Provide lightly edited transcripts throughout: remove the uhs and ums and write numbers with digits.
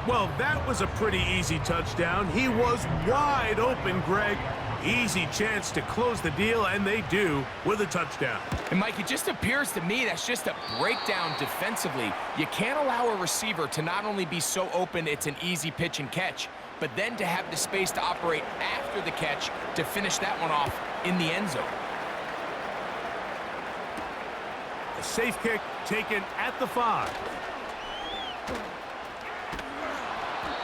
Well, that was a pretty easy touchdown. He was wide open, Greg. Easy chance to close the deal, and they do with a touchdown. And, Mike, it just appears to me that's just a breakdown defensively. You can't allow a receiver to not only be so open it's an easy pitch and catch, but then to have the space to operate after the catch to finish that one off in the end zone. A safe kick taken at the 5.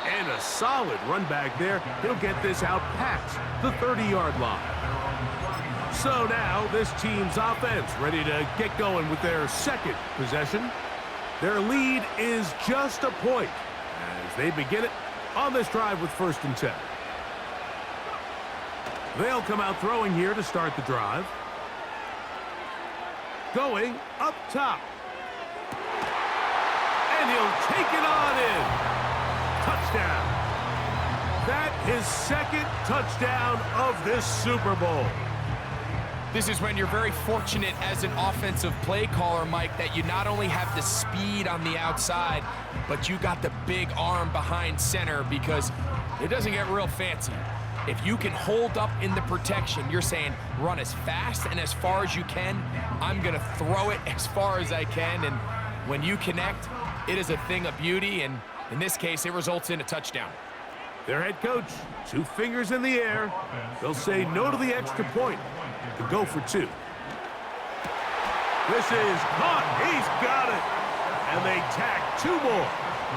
And a solid run back there. He'll get this out past the 30-yard line. So now this team's offense ready to get going with their second possession. Their lead is just a point as they begin it on this drive with 1st and 10. They'll come out throwing here to start the drive. Going up top. And he'll take it on in. Touchdown. That is 2nd touchdown of this Super Bowl. This is when you're very fortunate as an offensive play caller, Mike, that you not only have the speed on the outside, but you got the big arm behind center, because it doesn't get real fancy. If you can hold up in the protection, you're saying run as fast and as far as you can. I'm going to throw it as far as I can, and when you connect, it is a thing of beauty, and in this case, it results in a touchdown. Their head coach, 2 fingers in the air. They'll say no to the extra point and go for 2. This is caught. He's got it. And they tack 2 more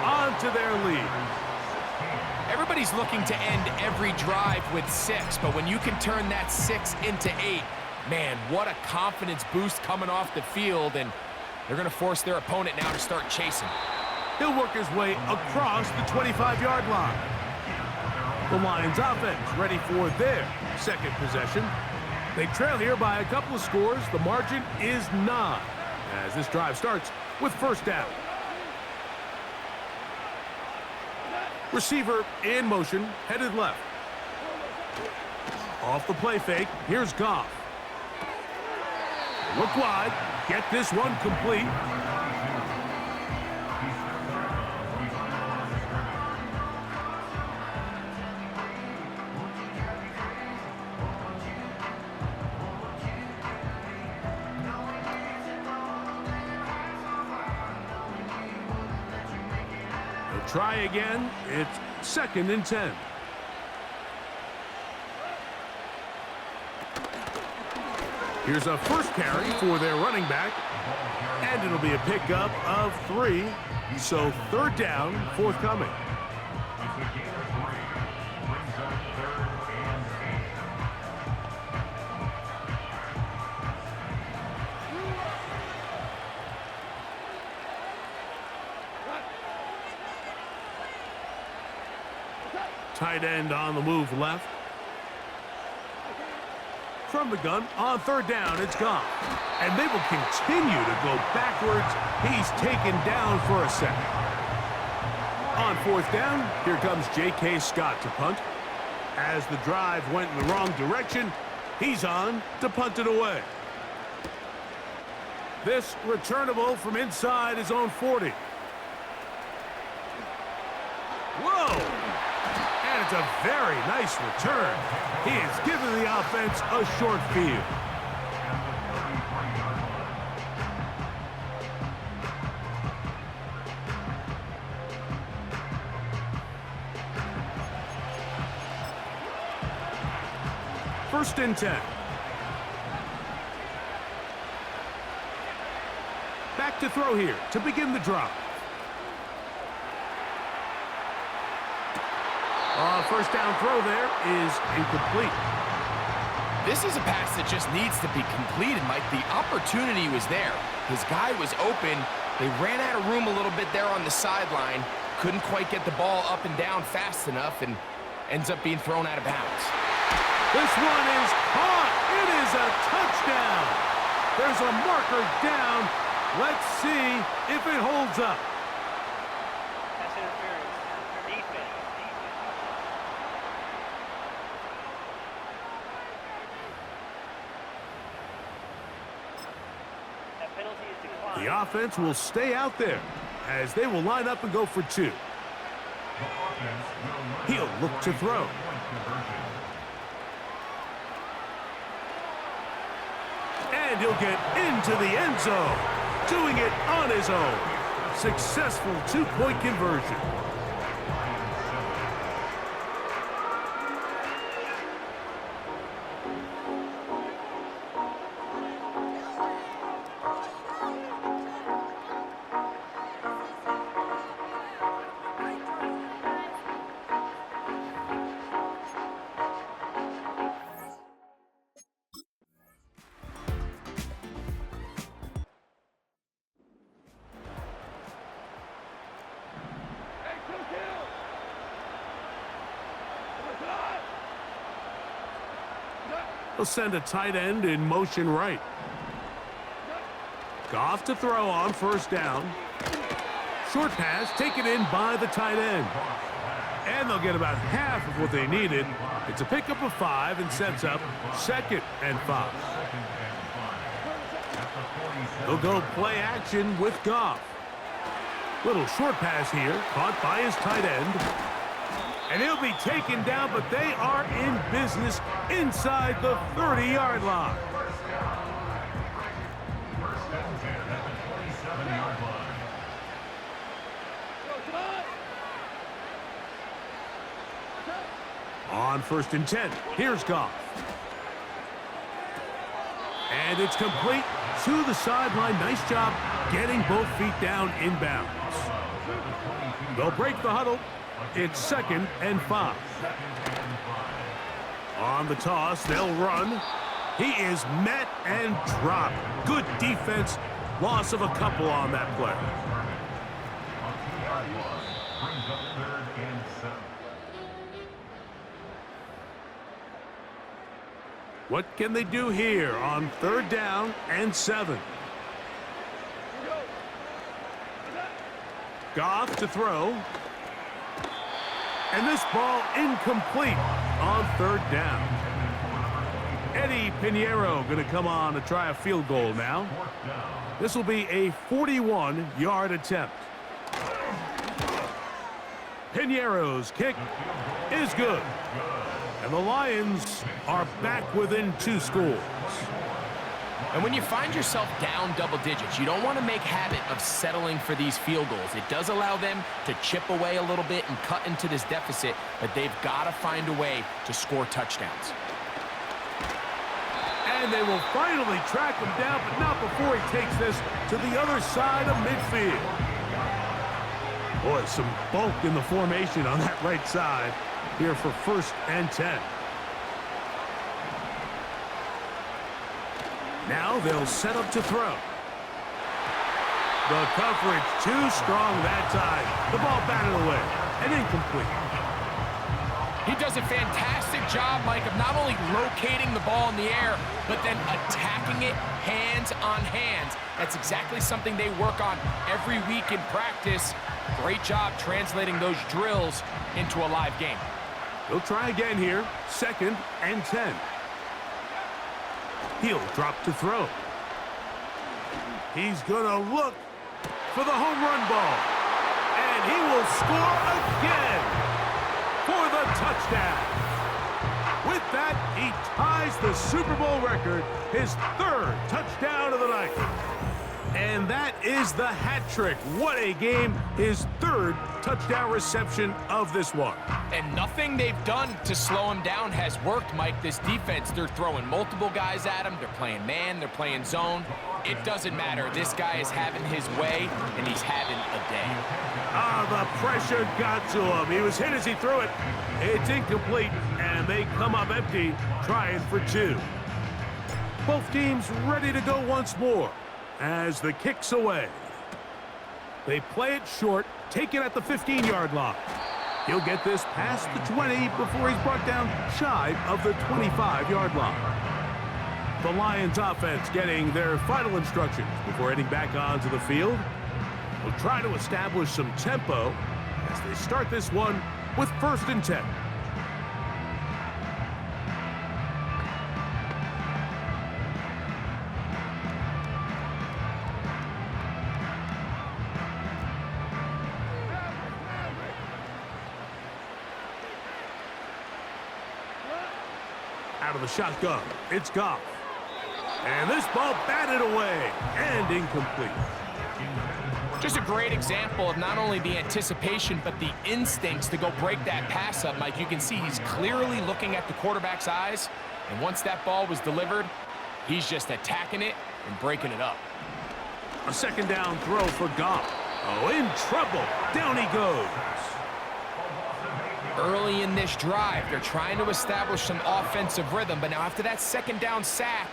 onto their lead. Everybody's looking to end every drive with 6, but when you can turn that 6 into 8, man, what a confidence boost coming off the field, and they're going to force their opponent now to start chasing. He'll work his way across the 25-yard line. The Lions offense ready for their second possession. They trail here by a couple of scores. The margin is 9 as this drive starts with 1st down. Receiver in motion, headed left. Off the play fake, here's Goff. Look wide, get this one complete. Try again. It's 2nd and 10. Here's a first carry for their running back. And it'll be a pickup of 3. So 3rd down, forthcoming. Tight end on the move left. From the gun on 3rd down, it's gone. And they will continue to go backwards. He's taken down for a second. On 4th down, here comes J.K. Scott to punt. As the drive went in the wrong direction, he's on to punt it away. This returnable from inside his own 40. Whoa! And it's a very nice return. He has given the offense a short field. First and 10. Back to throw here to begin the drive. First down throw there is incomplete. This is a pass that just needs to be completed, Mike. The opportunity was there. His guy was open. They ran out of room a little bit there on the sideline. Couldn't quite get the ball up and down fast enough, and ends up being thrown out of bounds. This one is caught. It is a touchdown. There's a marker down. Let's see if it holds up. The offense will stay out there as they will line up and go for 2. He'll look to throw. And he'll get into the end zone, doing it on his own. Successful two-point conversion. He'll send a tight end in motion right. Goff to throw on first down. Short pass taken in by the tight end. And they'll get about half of what they needed. It's a pickup of 5 and sets up 2nd and 5. They'll go play action with Goff. Little short pass here, caught by his tight end. And he'll be taken down, but they are in business inside the 30-yard line. On 1st and 10, here's Goff. And it's complete to the sideline. Nice job getting both feet down inbounds. They'll break the huddle. It's 2nd and 5. On the toss, they'll run. He is met and dropped. Good defense. Loss of a couple on that play. What can they do here on 3rd down and 7? Goff to throw. And this ball incomplete on 3rd down. Eddie Pinheiro going to come on to try a field goal now. This will be a 41-yard attempt. Pinheiro's kick is good. And the Lions are back within 2 scores. And when you find yourself down double digits, you don't want to make habit of settling for these field goals. It does allow them to chip away a little bit and cut into this deficit, but they've got to find a way to score touchdowns. And they will finally track him down, but not before he takes this to the other side of midfield. Boy, some bulk in the formation on that right side here for 1st and 10. Now they'll set up to throw. The coverage too strong that time. The ball batted away and incomplete. He does a fantastic job, Mike, of not only locating the ball in the air, but then attacking it hands on hands. That's exactly something they work on every week in practice. Great job translating those drills into a live game. He'll try again here. 2nd and 10. He'll drop to throw. He's going to look for the home run ball. And he will score again for the touchdown. With that, he ties the Super Bowl record, his 3rd touchdown of the night. And that is the hat trick. What a game. His 3rd touchdown reception of this one. And nothing they've done to slow him down has worked, Mike. This defense, they're throwing multiple guys at him. They're playing man. They're playing zone. It doesn't matter. This guy is having his way, and he's having a day. The pressure got to him. He was hit as he threw it. It's incomplete, and they come up empty, trying for 2. Both teams ready to go once more as the kick's away. They play it short, take it at the 15-yard line. He'll get this past the 20 before he's brought down shy of the 25-yard line. The Lions offense getting their final instructions before heading back onto the field. Will try to establish some tempo as they start this one with 1st and 10. Out of the shotgun, it's Goff. And this ball batted away and incomplete. Just a great example of not only the anticipation, but the instincts to go break that pass up, Mike. You can see he's clearly looking at the quarterback's eyes, and once that ball was delivered, he's just attacking it and breaking it up. A second down throw for Goff. Oh, in trouble. Down he goes. Early in this drive, they're trying to establish some offensive rhythm, but now after that second down sack,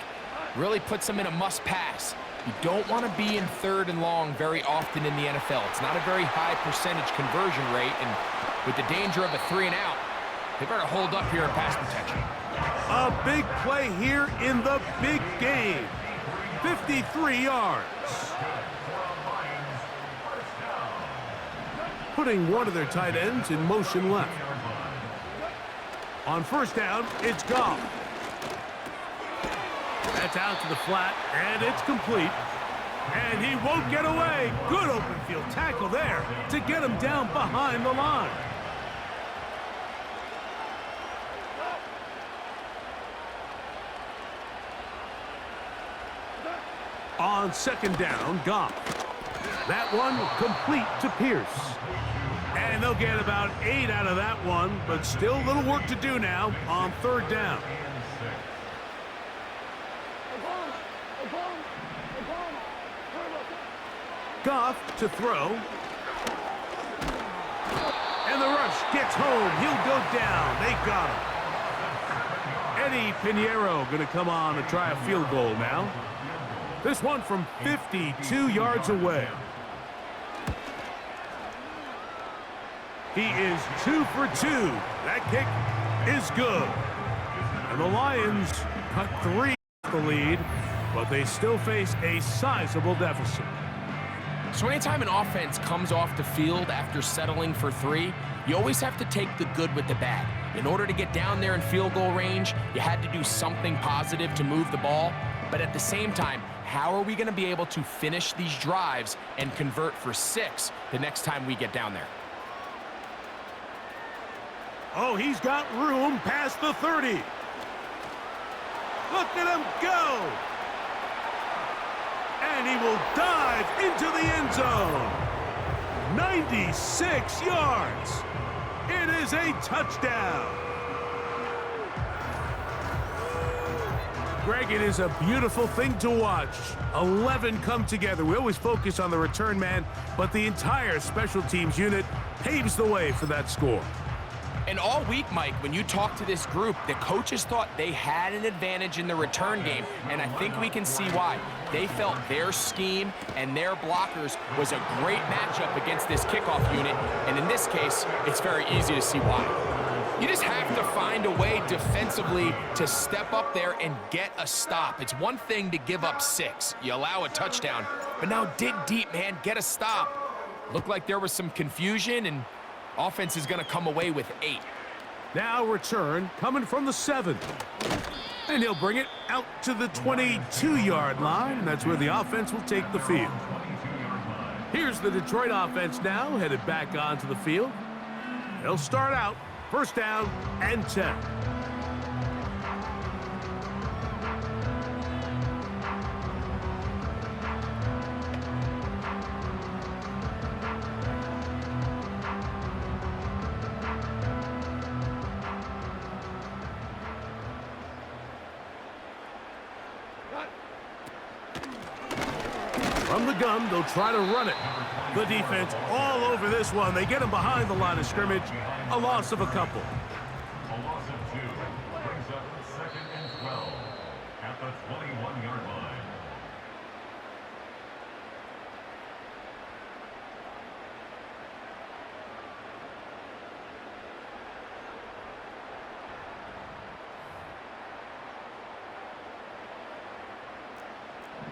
really puts them in a must pass. You don't want to be in 3rd and long very often in the NFL. It's not a very high percentage conversion rate, and with the danger of a 3 and out, they better hold up here in pass protection. A big play here in the big game. 53 yards. Putting one of their tight ends in motion left. On first down, it's Goff. That's out to the flat, and it's complete. And he won't get away. Good open field tackle there to get him down behind the line. On second down, Goff. That one complete to Pierce. And they'll get about 8 out of that one, but still a little work to do now on 3rd down. Goff to throw. And the rush gets home. He'll go down. They got him. Eddie Pinheiro going to come on to try a field goal now. This one from 52 yards away. He is 2 for 2. That kick is good. And the Lions cut 3 off the lead, but they still face a sizable deficit. So anytime an offense comes off the field after settling for 3, you always have to take the good with the bad. In order to get down there in field goal range, you had to do something positive to move the ball. But at the same time, how are we going to be able to finish these drives and convert for 6 the next time we get down there? Oh, he's got room past the 30. Look at him go. And he will dive into the end zone. 96 yards. It is a touchdown. Greg, it is a beautiful thing to watch. 11 come together. We always focus on the return man, but the entire special teams unit paves the way for that score. And all week, Mike, when you talk to this group, the coaches thought they had an advantage in the return game, and I think we can see why. They felt their scheme and their blockers was a great matchup against this kickoff unit, and in this case, it's very easy to see why. You just have to find a way defensively to step up there and get a stop. It's one thing to give up 6. You allow a touchdown, but now dig deep, man, get a stop. Looked like there was some confusion, and offense is going to come away with 8. Now return coming from the 7. And he'll bring it out to the 22-yard line. And that's where the offense will take the field. Here's the Detroit offense now, headed back onto the field. They'll start out first down and 10. From the gun, they'll try to run it. The defense all over this one. They get him behind the line of scrimmage. A loss of a couple. A loss of 2 brings up 2nd and 12 at the 21-yard line.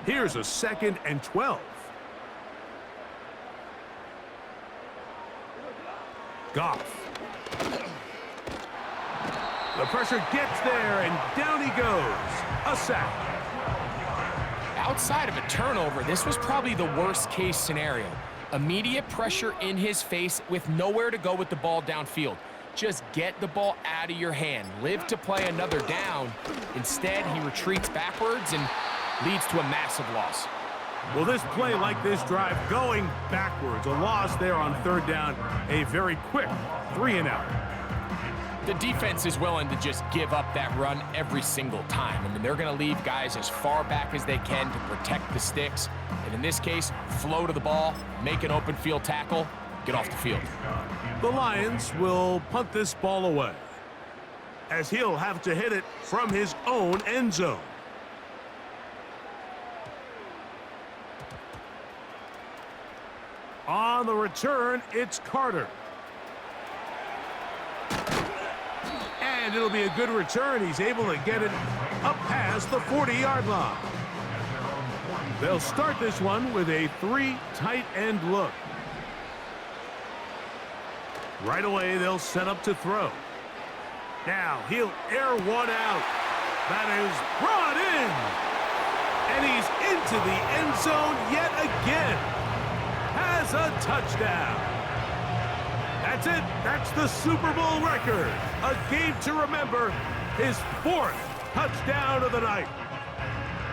Here's a 2nd and 12. Goff. The pressure gets there, and down he goes. A sack. Outside of a turnover, this was probably the worst-case scenario. Immediate pressure in his face with nowhere to go with the ball downfield. just get the ball out of your hand. Live to play another down. Instead, he retreats backwards and leads to a massive loss. Well, this play like this drive going backwards. A loss there on third down. A very quick 3-and-out. The defense is willing to just give up that run every single time. I mean, they're going to leave guys as far back as they can to protect the sticks. And in this case, flow to the ball, make an open field tackle, get off the field. The Lions will punt this ball away, as he'll have to hit it from his own end zone. On the return, it's Carter. And it'll be a good return. He's able to get it up past the 40-yard line. They'll start this one with a 3 tight end look. Right away, they'll set up to throw. Now, he'll air one out. That is brought in. And he's into the end zone yet again. Has a touchdown. That's it. That's the Super Bowl record. A game to remember. His 4th touchdown of the night.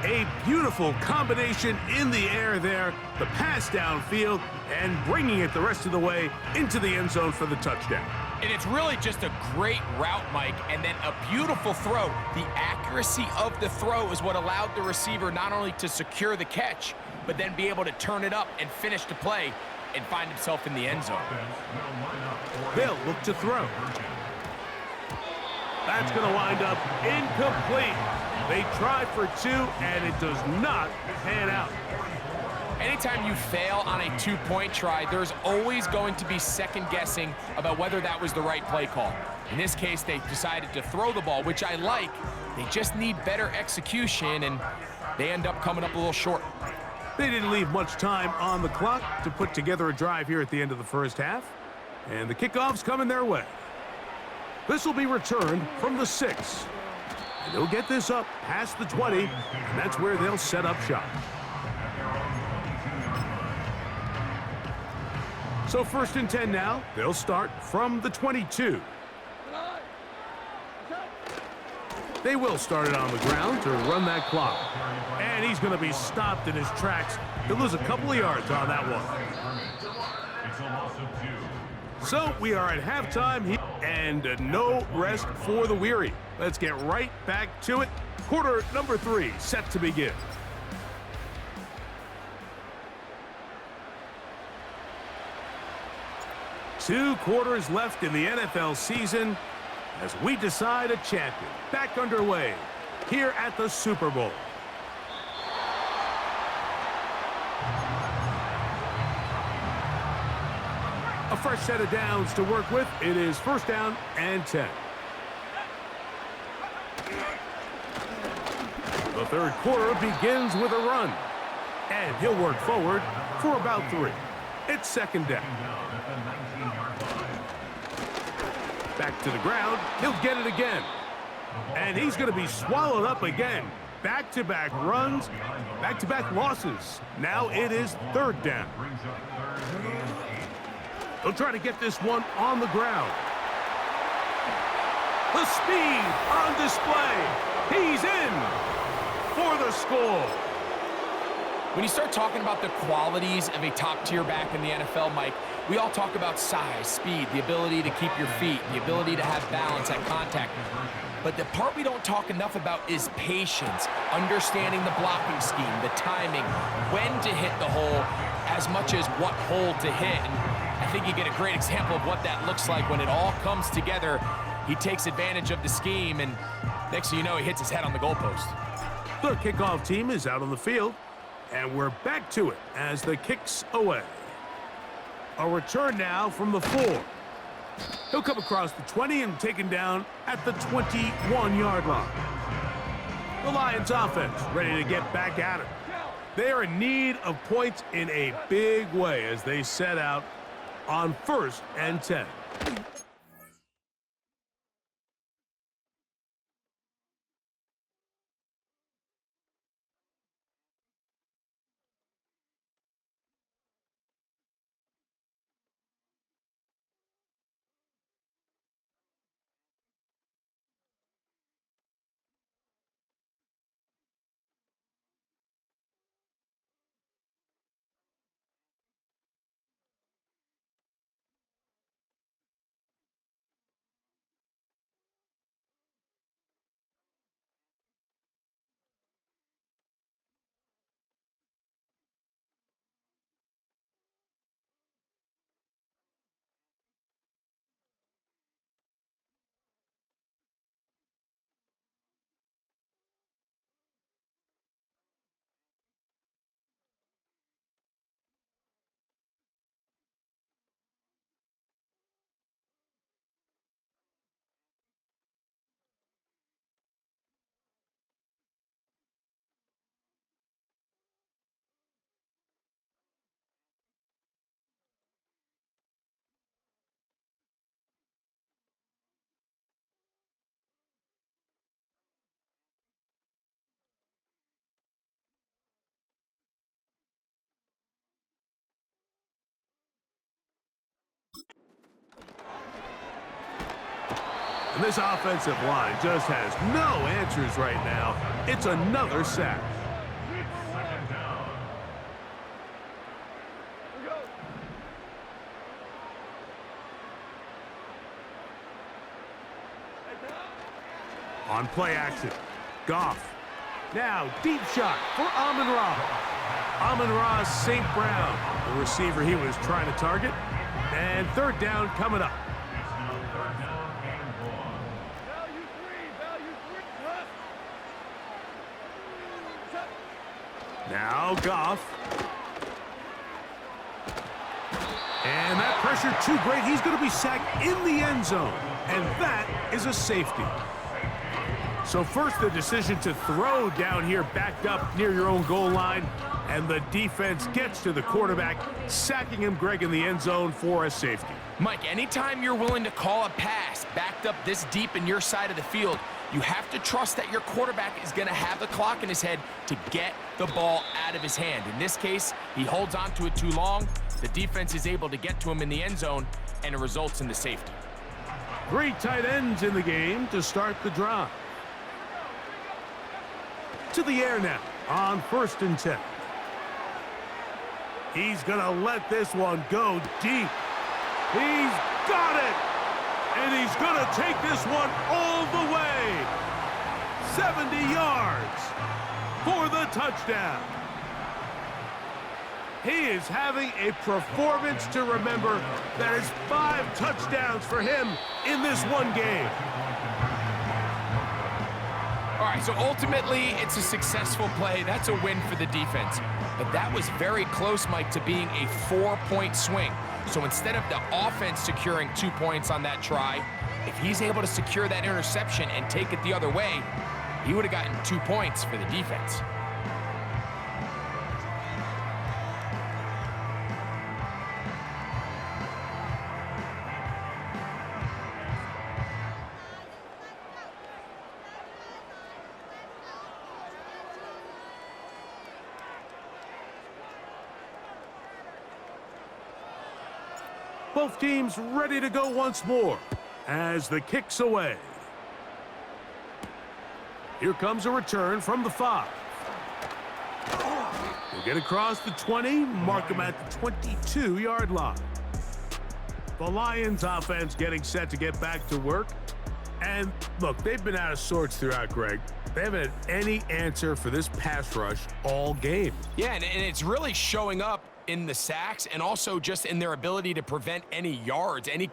A beautiful combination in the air there. The pass downfield and bringing it the rest of the way into the end zone for the touchdown. And it's really just a great route, Mike, and then a beautiful throw. The accuracy of the throw is what allowed the receiver not only to secure the catch, but then be able to turn it up and finish the play and find himself in the end zone. They'll look to throw. That's going to wind up incomplete. They try for 2, and it does not pan out. Anytime you fail on a 2-point try, there's always going to be second guessing about whether that was the right play call. In this case, they decided to throw the ball, which I like. They just need better execution, and they end up coming up a little short. They didn't leave much time on the clock to put together a drive here at the end of the first half. And the kickoff's coming their way. This will be returned from the 6. And they'll get this up past the 20, and that's where they'll set up shop. So 1st and 10 now. They'll start from the 22. They will start it on the ground to run that clock. And he's going to be stopped in his tracks. He'll lose a couple of yards on that one. So we are at halftime here, and no rest for the weary. Let's get right back to it. Quarter number 3 set to begin. Two quarters left in the NFL season as we decide a champion. Back underway here at the Super Bowl. A fresh set of downs to work with. It is 1st down and 10. The third quarter begins with a run. And he'll work forward for about 3. It's 2nd down. Back to the ground. He'll get it again. And he's going to be swallowed up again. Back-to-back runs, back-to-back losses. Now it is 3rd down. They'll try to get this one on the ground. The speed on display. He's in for the score. When you start talking about the qualities of a top-tier back in the NFL, Mike, we all talk about size, speed, the ability to keep your feet, the ability to have balance at contact. But the part we don't talk enough about is patience, understanding the blocking scheme, the timing, when to hit the hole, as much as what hole to hit. And I think you get a great example of what that looks like when it all comes together. He takes advantage of the scheme, and next thing you know, he hits his head on the goalpost. The kickoff team is out on the field, and we're back to it as the kick's away. A return now from the 4. He'll come across the 20 and taken down at the 21-yard line. The Lions offense ready to get back at it. They are in need of points in a big way as they set out on 1st and 10. And this offensive line just has no answers right now. It's another sack. Second down. On play action, Goff. Now, deep shot for Amon-Ra. Amon-Ra St. Brown, the receiver he was trying to target. And third down coming up. It's now third down and 1. Now Goff. And that pressure too great. He's going to be sacked in the end zone. And that is a safety. So first the decision to throw down here backed up near your own goal line. And the defense gets to the quarterback, sacking him, Greg, in the end zone for a safety. Mike, anytime you're willing to call a pass backed up this deep in your side of the field, you have to trust that your quarterback is going to have the clock in his head to get the ball out of his hand. In this case, he holds on to it too long. The defense is able to get to him in the end zone, and it results in the safety. 3 tight ends in the game to start the drive. To the air now on 1st and 10. He's going to let this one go deep. He's got it! And he's going to take this one all the way. 70 yards for the touchdown. He is having a performance to remember. That is 5 touchdowns for him in this one game. All right, so ultimately, it's a successful play. That's a win for the defense. But that was very close, Mike, to being a 4-point swing. So instead of the offense securing 2 points on that try, if he's able to secure that interception and take it the other way, he would have gotten 2 points for the defense. Both teams ready to go once more as the kick's away. Here comes a return from the 5. We'll get across the 20, mark him at the 22-yard line. The Lions offense getting set to get back to work. And look, they've been out of sorts throughout, Greg. They haven't had any answer for this pass rush all game. Yeah, and it's really showing up in the sacks and also just in their ability to prevent any yards, any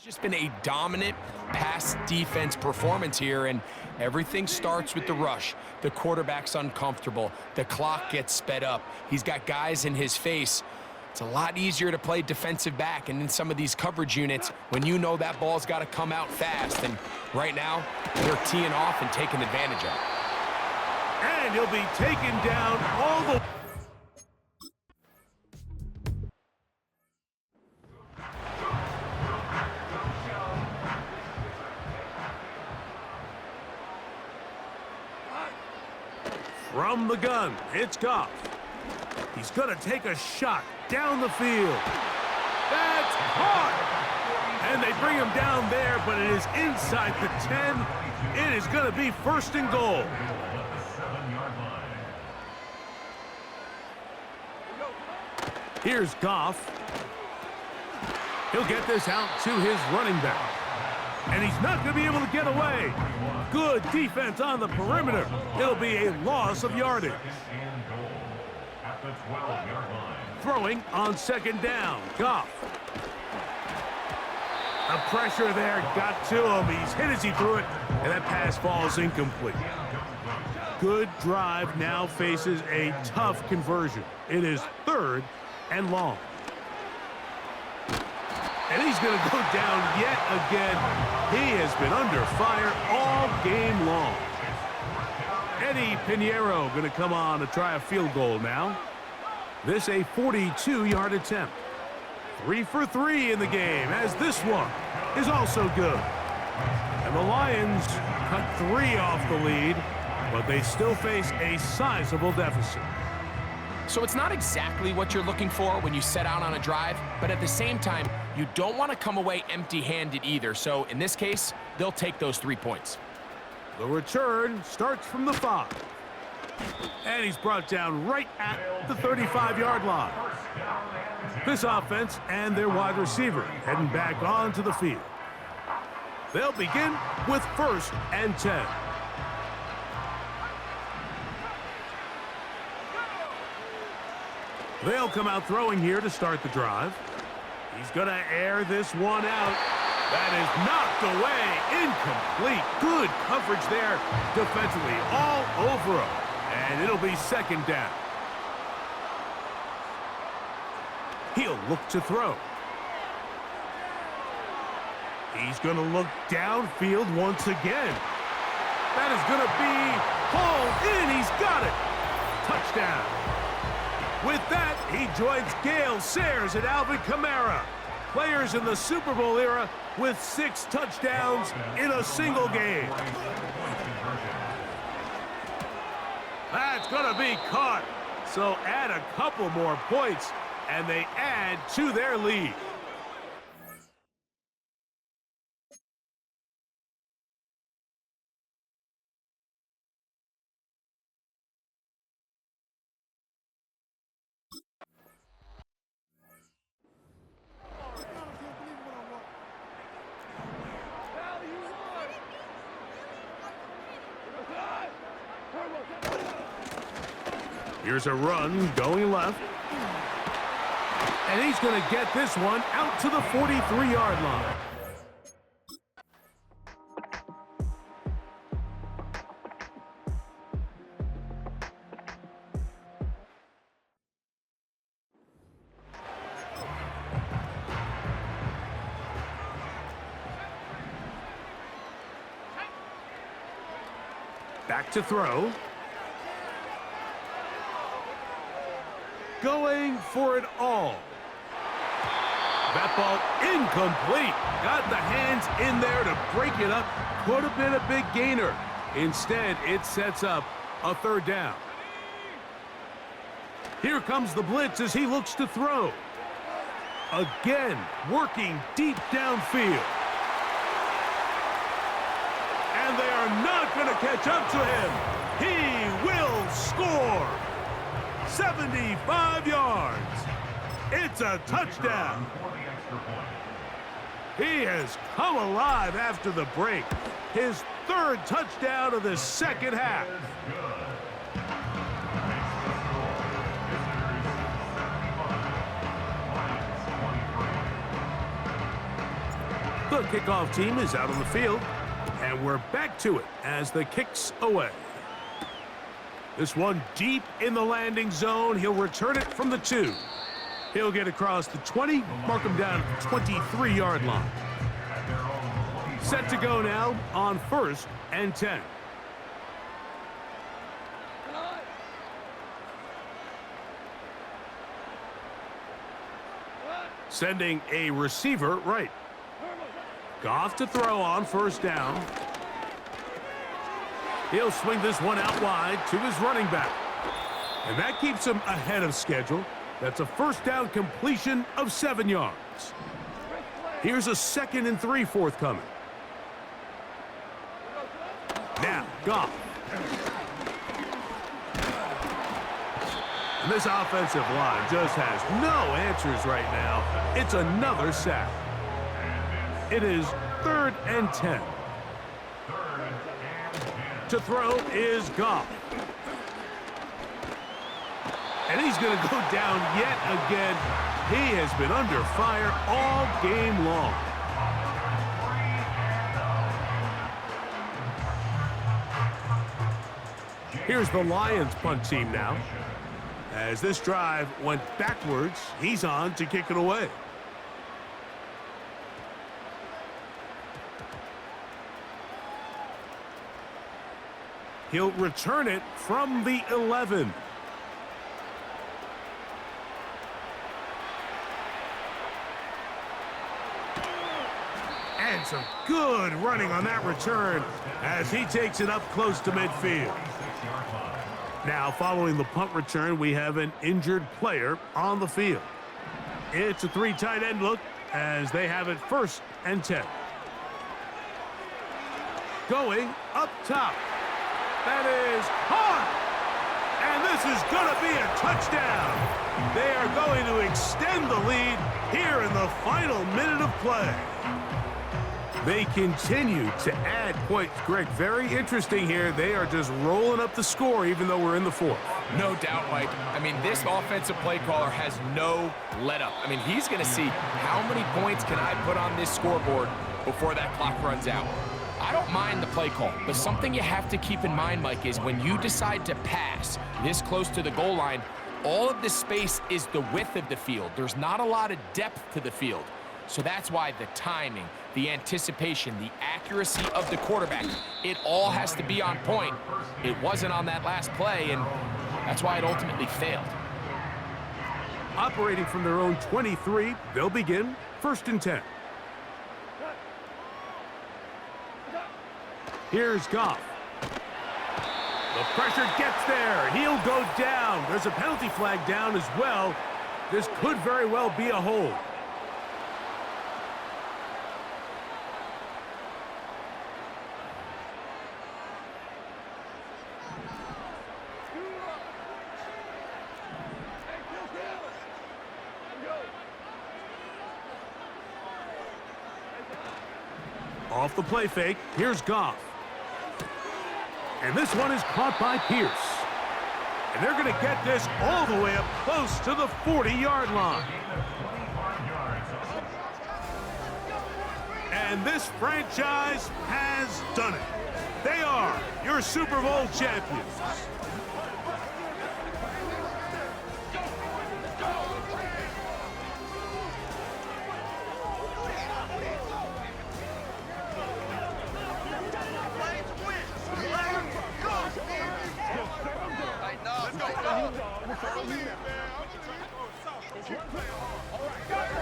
It's just been a dominant pass defense performance here, and everything starts with the rush. The quarterback's uncomfortable. The clock gets sped up. He's got guys in his face. It's a lot easier to play defensive back and in some of these coverage units when you know that ball's got to come out fast. And right now, they're teeing off and taking advantage of it. And he'll be taken down all the... From the gun, it's Goff. He's going to take a shot down the field. That's caught! And they bring him down there, but it is inside the 10. It is going to be first and goal. Here's Goff. He'll get this out to his running back. And he's not going to be able to get away. Good defense on the perimeter. It'll be a loss of yardage. Throwing on second down. Goff. The pressure there got to him. He's hit as he threw it, and that pass falls incomplete. Good drive now faces a tough conversion. It is third and long. And he's going to go down yet again. He has been under fire all game long. Eddie Pinheiro going to come on to try a field goal now. This a 42-yard attempt. 3 for 3 in the game, as this one is also good. And the Lions cut 3 off the lead, but they still face a sizable deficit. So it's not exactly what you're looking for when you set out on a drive, but at the same time, you don't want to come away empty-handed either. So in this case, they'll take those 3 points. The return starts from the 5. And he's brought down right at the 35-yard line. This offense and their wide receiver heading back onto the field. They'll begin with 1st and 10. They'll come out throwing here to start the drive. He's going to air this one out. That is knocked away. Incomplete. Good coverage there defensively all over him. And it'll be second down. He'll look to throw. He's going to look downfield once again. That is going to be hauled in. He's got it. Touchdown. With that, he joins Gale Sayers and Alvin Kamara, players in the Super Bowl era with 6 touchdowns in a single game. That's going to be caught. So add a couple more points, and they add to their lead. Here's a run going left. And he's going to get this one out to the 43-yard line. Back to throw. Going for it all. That ball incomplete. Got the hands in there to break it up. Could have been a big gainer. Instead, it sets up a third down. Here comes the blitz as he looks to throw. Again, working deep downfield. And they are not going to catch up to him. He will score. 75 yards. It's a touchdown. He has come alive after the break. His 3rd touchdown of the second half. The kickoff team is out on the field, and we're back to it as the kick's away. This one deep in the landing zone. He'll return it from the 2. He'll get across the 20, mark him down at the 23-yard line. Set to go now on 1st and 10. Sending a receiver right. Goff to throw on 1st down. He'll swing this one out wide to his running back. And that keeps him ahead of schedule. That's a 1st down completion of 7 yards. Here's a 2nd and 3 forthcoming. Now, Goff. And this offensive line just has no answers right now. It's another sack. It is 3rd and 10. To throw is Goff. And he's going to go down yet again. He has been under fire all game long. Here's the Lions punt team now. As this drive went backwards, he's on to kick it away. He'll return it from the 11. And some good running on that return as he takes it up close to midfield. Now, following the punt return, we have an injured player on the field. It's a 3 tight end look as they have it 1st and 10. Going up top. That is hard. And this is going to be a touchdown. They are going to extend the lead here in the final minute of play. They continue to add points. Greg, very interesting here. They are just rolling up the score even though we're in the 4th. No doubt, Mike. I mean, this offensive play caller has no let-up. I mean, he's going to see how many points can I put on this scoreboard before that clock runs out. I don't mind the play call, but something you have to keep in mind, Mike, is when you decide to pass this close to the goal line, all of this space is the width of the field. There's not a lot of depth to the field. So that's why the timing, the anticipation, the accuracy of the quarterback, it all has to be on point. It wasn't on that last play, and that's why it ultimately failed. Operating from their own 23, they'll begin 1st and 10. Here's Goff. The pressure gets there. He'll go down. There's a penalty flag down as well. This could very well be a hold. Off the play fake, here's Goff. And this one is caught by Pierce. And they're going to get this all the way up close to the 40-yard line. And this franchise has done it. They are your Super Bowl champions.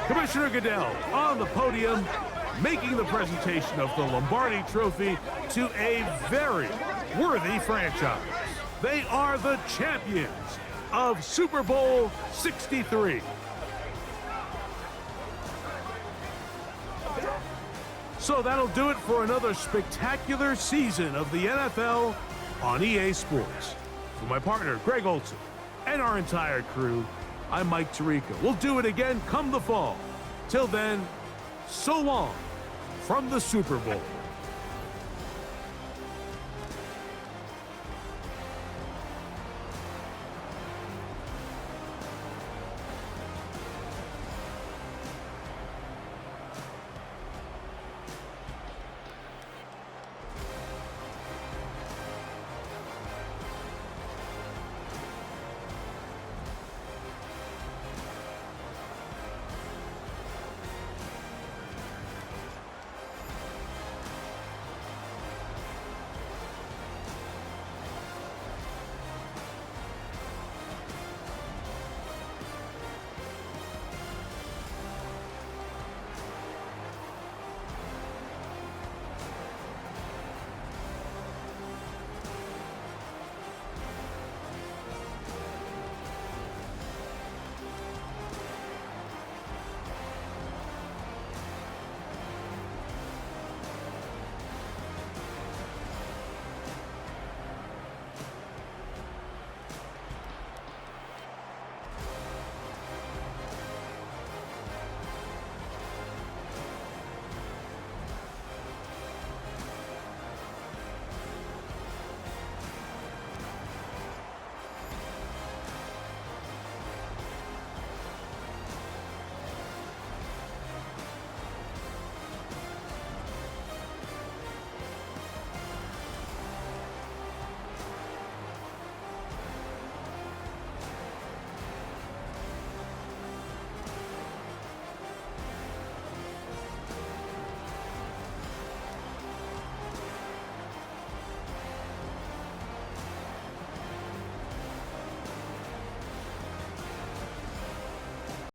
Commissioner Goodell on the podium, making the presentation of the Lombardi Trophy to a very worthy franchise. They are the champions of Super Bowl 63. So that'll do it for another spectacular season of the NFL on EA Sports. For my partner, Greg Olson, and our entire crew, I'm Mike Tirico. We'll do it again come the fall. Till then, so long from the Super Bowl.